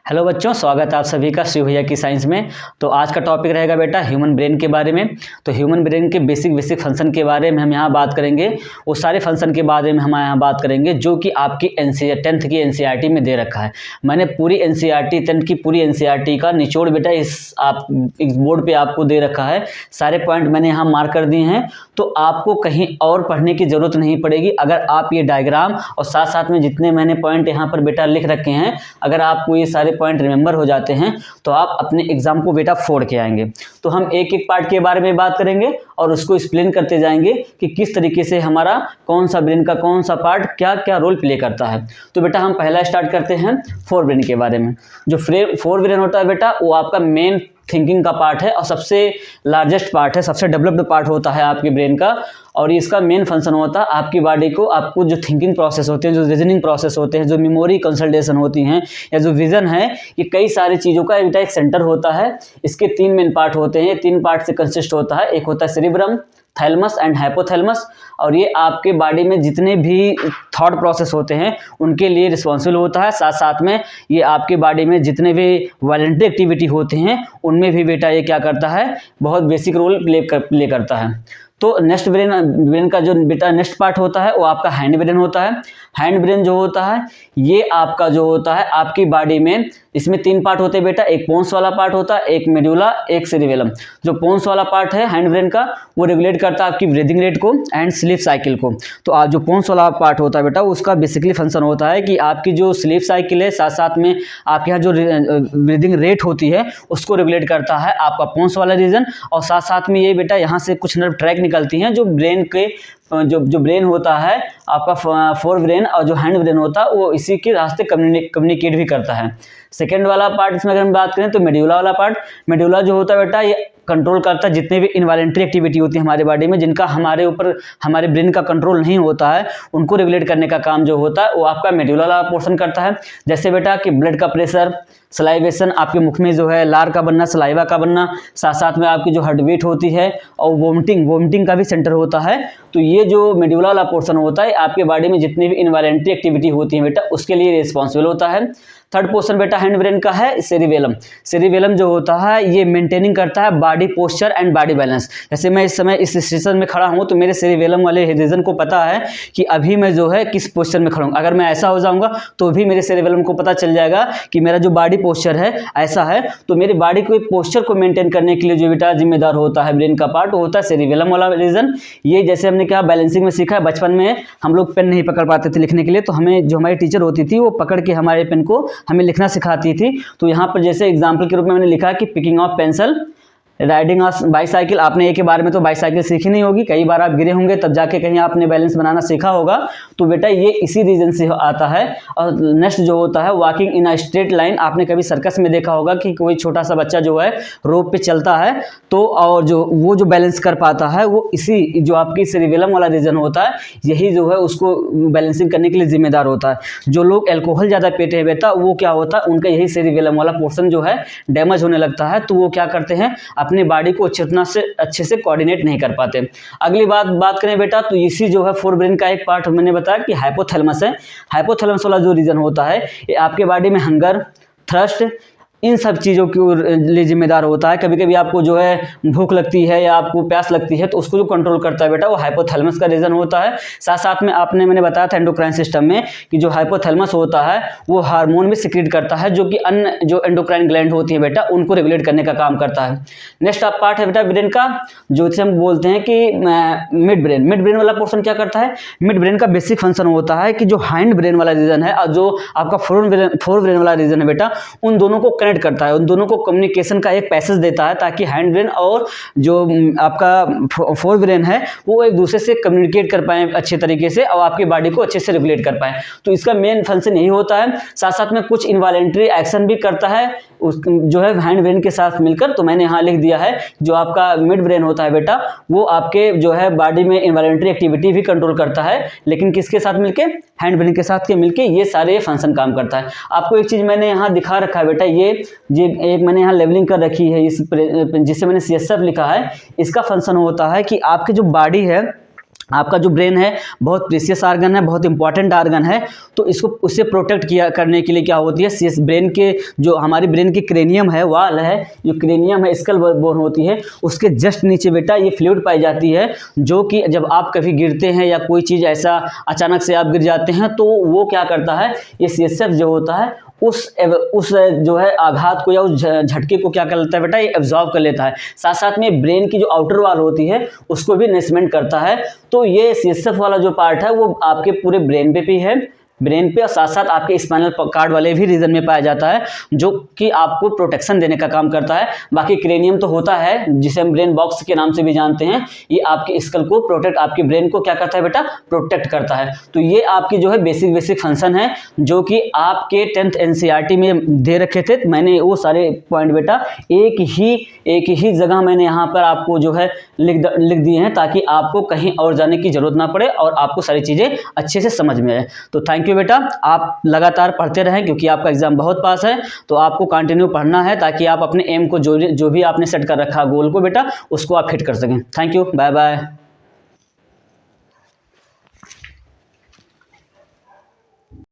Hello बच्चों, स्वागत है आप सभी का श्री भैया की साइंस में। तो आज का टॉपिक रहेगा बेटा ह्यूमन ब्रेन के बारे में। तो ह्यूमन ब्रेन के बेसिक फंक्शन के बारे में हम यहाँ बात करेंगे। वो सारे फंक्शन के बारे में हम यहाँ बात करेंगे जो कि आपकी 10th की एनसीईआरटी में दे रखा है। मैंने पूरी एनसीईआरटी 10th की पूरी एनसीईआरटी का निचोड़ बेटा इस बोर्ड पर आपको दे रखा है। सारे पॉइंट मैंने यहाँ मार्क कर दिए हैं, तो आपको कहीं और पढ़ने की ज़रूरत नहीं पड़ेगी। अगर आप ये डायग्राम और साथ साथ में जितने मैंने पॉइंट यहाँ पर बेटा लिख रखे हैं, अगर आपको ये सारे पॉइंट रिमेंबर हो जाते हैं तो आप अपने एग्जाम को बेटा फोड़ के आएंगे। तो हम एक एक पार्ट के बारे में बात करेंगे और उसको एक्सप्लेन करते जाएंगे कि किस तरीके से हमारा कौन सा ब्रेन का कौन सा पार्ट क्या क्या रोल प्ले करता है। तो बेटा हम पहला स्टार्ट करते हैं फोर ब्रेन के बारे में। जो फोर ब्रेन होता है बेटा, वो आपका मेन थिंकिंग का पार्ट है और सबसे लार्जेस्ट पार्ट है, सबसे डेवलप्ड पार्ट होता है आपके ब्रेन का। और इसका मेन फंक्शन होता है आपकी बॉडी को, आपको जो थिंकिंग प्रोसेस होते हैं, जो रीजनिंग प्रोसेस होते हैं, जो मेमोरी कंसल्टेशन होती हैं या जो विजन है, ये कई सारी चीज़ों का एक सेंटर होता है। इसके 3 मेन पार्ट होते हैं, 3 पार्ट से कंसिस्ट होता है। एक होता है सेरिब्रम, थैलेमस एंड हाइपोथैलेमस, और ये आपके बॉडी में जितने भी थॉट प्रोसेस होते हैं उनके लिए रिस्पॉन्सिबल होता है। साथ साथ में ये आपके बॉडी में जितने भी वॉलंटरी एक्टिविटी होते हैं उनमें भी बेटा ये क्या करता है, बहुत बेसिक रोल प्ले करता है। तो नेक्स्ट ब्रेन का जो बेटा नेक्स्ट पार्ट होता है वो आपका हैंड ब्रेन होता है। हैंड ब्रेन जो होता है ये आपका जो होता है आपकी बॉडी में, इसमें 3 पार्ट होते हैं बेटा। एक पोन्स वाला पार्ट होता है, एक मेडुला, एक सेरिबेलम। जो पोन्स वाला पार्ट है हैंड ब्रेन का, वो रेगुलेट करता है आपकी ब्रीदिंग रेट को एंड स्लीप साइकिल को। तो आप जो पोन्स वाला पार्ट होता है बेटा, उसका बेसिकली फंक्शन होता है कि आपकी जो स्लीप साइकिल है, साथ साथ में आपके यहाँ जो ब्रीदिंग रेट होती है उसको रेगुलेट करता है आपका पोन्स वाला रीजन। और साथ साथ में ये बेटा यहाँ से कुछ नर्व ट्रैक निकलती हैं जो ब्रेन के जो ब्रेन होता है आपका फोर ब्रेन और जो हैंड ब्रेन होता है वो इसी के रास्ते कम्युनिकेट भी करता है। सेकेंड वाला पार्ट इसमें अगर हम बात करें तो मेडुला वाला पार्ट। मेडुला जो होता है बेटा ये कंट्रोल करता है जितने भी इनवॉलंटरी एक्टिविटी होती है हमारे बॉडी में, जिनका हमारे ऊपर हमारे ब्रेन का कंट्रोल नहीं होता है, उनको रेगुलेट करने का काम जो होता है वो आपका मेडुला वाला पोर्शन करता है। जैसे बेटा कि ब्लड का प्रेशर, सलाइवेशन, आपके मुख में जो है लार का बनना, सलाइवा का बनना, साथ साथ में आपकी जो हार्ट बीट होती है, और वोमिटिंग का भी सेंटर होता है। तो ये जो मेडुला वाला पोर्शन होता है आपके बॉडी में जितनी भी इनवॉलंटरी एक्टिविटी होती है बेटा उसके लिए रिस्पॉन्सिबल होता है। थर्ड पोर्शन बेटा हैंड ब्रेन का है सेरिबेलम। सेरिबेलम जो होता है ये मेंटेनिंग करता है body posture and body balance. जैसे मैं इस समय इस स्टेशन में खड़ा हूँ तो मेरे सेरिबेलम वाले रीजन को पता है कि अभी मैं जो है किस पोस्चर में खड़ा हूँ। अगर मैं ऐसा हो जाऊँगा तो भी मेरे सेरिबेलम को पता चल जाएगा कि मेरा जो बॉडी पोस्चर है ऐसा है। तो मेरी बॉडी को पोस्चर को मेंटेन करने के लिए जो बेटा जिम्मेदार होता है ब्रेन का पार्ट, वो होता है सेरिबेलम वाला रीजन। ये जैसे हमने क्या बैलेंसिंग में सीखा है, बचपन में हम लोग पेन नहीं पकड़ पाते थे लिखने के लिए, तो हमें जो हमारी टीचर होती थी वो पकड़ के हमारे पेन को हमें लिखना सिखाती थी। तो यहाँ पर जैसे एग्जाम्पल के रूप में मैंने लिखा कि picking of pencil, riding of bicycle. आपने एक के बारे में तो बाईसाइकिल सीखी नहीं होगी, कई बार आप गिरे होंगे तब जाके कहीं आपने बैलेंस बनाना सीखा होगा। तो बेटा ये इसी रीजन से आता है। और नेक्स्ट जो होता है walking in a straight line. आपने कभी सर्कस में देखा होगा कि कोई छोटा सा बच्चा जो है रोप पे चलता है, तो और जो बैलेंस कर पाता है वो इसी जो आपकी सेरिबेलम वाला रीजन होता है, यही जो है उसको बैलेंसिंग करने के लिए जिम्मेदार होता है। जो लोग एल्कोहल ज़्यादा पीते हैं बेटा, वो क्या होता है उनका यही सेरिबेलम वाला पोर्शन जो है डैमेज होने लगता है। तो वो क्या करते हैं, अपने बॉडी को अच्छे से कोऑर्डिनेट नहीं कर पाते। अगली बात करें बेटा तो इसी जो है फोर ब्रेन का एक पार्ट मैंने बताया कि हाइपोथैलेमस है। हाइपोथैलेमस वाला जो रीजन होता है ये आपके बॉडी में हंगर, थ्रस्ट, इन सब चीज़ों के लिए जिम्मेदार होता है। कभी कभी आपको जो है भूख लगती है या आपको प्यास लगती है तो उसको जो कंट्रोल करता है बेटा वो हाइपोथैलेमस का रीजन होता है। साथ साथ में मैंने बताया था एंडोक्राइन सिस्टम में कि जो हाइपोथैलेमस होता है वो हार्मोन भी सिक्रीट करता है जो कि अन्य जो एंडोक्राइन ग्लैंड होती है बेटा उनको रेगुलेट करने का काम करता है। नेक्स्ट पार्ट है बेटा ब्रेन का जो हम बोलते हैं कि मिड ब्रेन। मिड ब्रेन वाला पोर्शन क्या करता है, मिड ब्रेन का बेसिक फंक्शन होता है कि जो हैंड ब्रेन वाला रीजन है और जो आपका फोर ब्रेन वाला रीजन है बेटा, उन दोनों को करता है, उन दोनों को कम्युनिकेशन का एक पैसेज देता है ताकि हैंड ब्रेन और जो आपका फोर ब्रेन है वो एक दूसरे से कम्युनिकेट कर पाए अच्छे तरीके से और आपकी बॉडी को अच्छे से रेगुलेट कर पाए। तो इसका मेन फंक्शन यही होता है। साथ साथ में कुछ इनवॉलंटरी एक्शन भी करता है उस जो है हैंड ब्रेन के साथ मिलकर। तो मैंने यहाँ लिख दिया है जो आपका मिड ब्रेन होता है बेटा वो आपके जो है बॉडी में इनवॉलंटरी एक्टिविटी भी कंट्रोल करता है, लेकिन किसके साथ मिलके, हैंड ब्रेन के साथ के मिलके ये सारे फंक्शन काम करता है। आपको एक चीज़ मैंने यहाँ दिखा रखा है बेटा, ये एक मैंने यहाँ लेवलिंग कर रखी है जिससे मैंने CSF लिखा है। इसका फंक्शन होता है कि आपकी जो बॉडी है आपका जो ब्रेन है बहुत प्रीशियस ऑर्गन है, बहुत इंपॉर्टेंट ऑर्गन है, तो इसको उससे प्रोटेक्ट किया करने के लिए क्या होती है, सीएस ब्रेन के जो हमारी ब्रेन की क्रेनियम है, वाल है, जो क्रेनियम है, स्कल बोन होती है, उसके जस्ट नीचे बेटा ये फ्लूइड पाई जाती है, जो कि जब आप कभी गिरते हैं या कोई चीज़ ऐसा अचानक से आप गिर जाते हैं तो वो क्या करता है, ये सीएसएफ जो होता है उस जो है आघात को या उस झटके को क्या कर लेता है बेटा, ये एब्जॉर्ब कर लेता है। साथ साथ में ब्रेन की जो आउटर वॉल होती है उसको भी नरिशमेंट करता है। तो ये सीएसएफ वाला जो पार्ट है वो आपके पूरे ब्रेन पे भी है, ब्रेन पे, और साथ साथ आपके स्पाइनल कार्ड वाले भी रीजन में पाया जाता है, जो कि आपको प्रोटेक्शन देने का काम करता है। बाकी क्रेनियम तो होता है जिसे हम ब्रेन बॉक्स के नाम से भी जानते हैं, ये आपके स्कल को प्रोटेक्ट, आपके ब्रेन को क्या करता है बेटा, प्रोटेक्ट करता है। तो ये आपकी जो है बेसिक फंक्शन है जो कि आपके 10th एनसीईआरटी में दे रखे थे। मैंने वो सारे पॉइंट बेटा एक ही जगह मैंने यहाँ पर आपको जो है लिख दिए हैं, ताकि आपको कहीं और जाने की जरूरत ना पड़े और आपको सारी चीज़ें अच्छे से समझ में आए। तो थैंक यू बेटा, आप लगातार पढ़ते रहें क्योंकि आपका एग्जाम बहुत पास है, तो आपको कंटिन्यू पढ़ना है ताकि आप अपने एम को जो भी आपने सेट कर रखा गोल को बेटा उसको आप हिट कर सकें। Thank you, bye bye.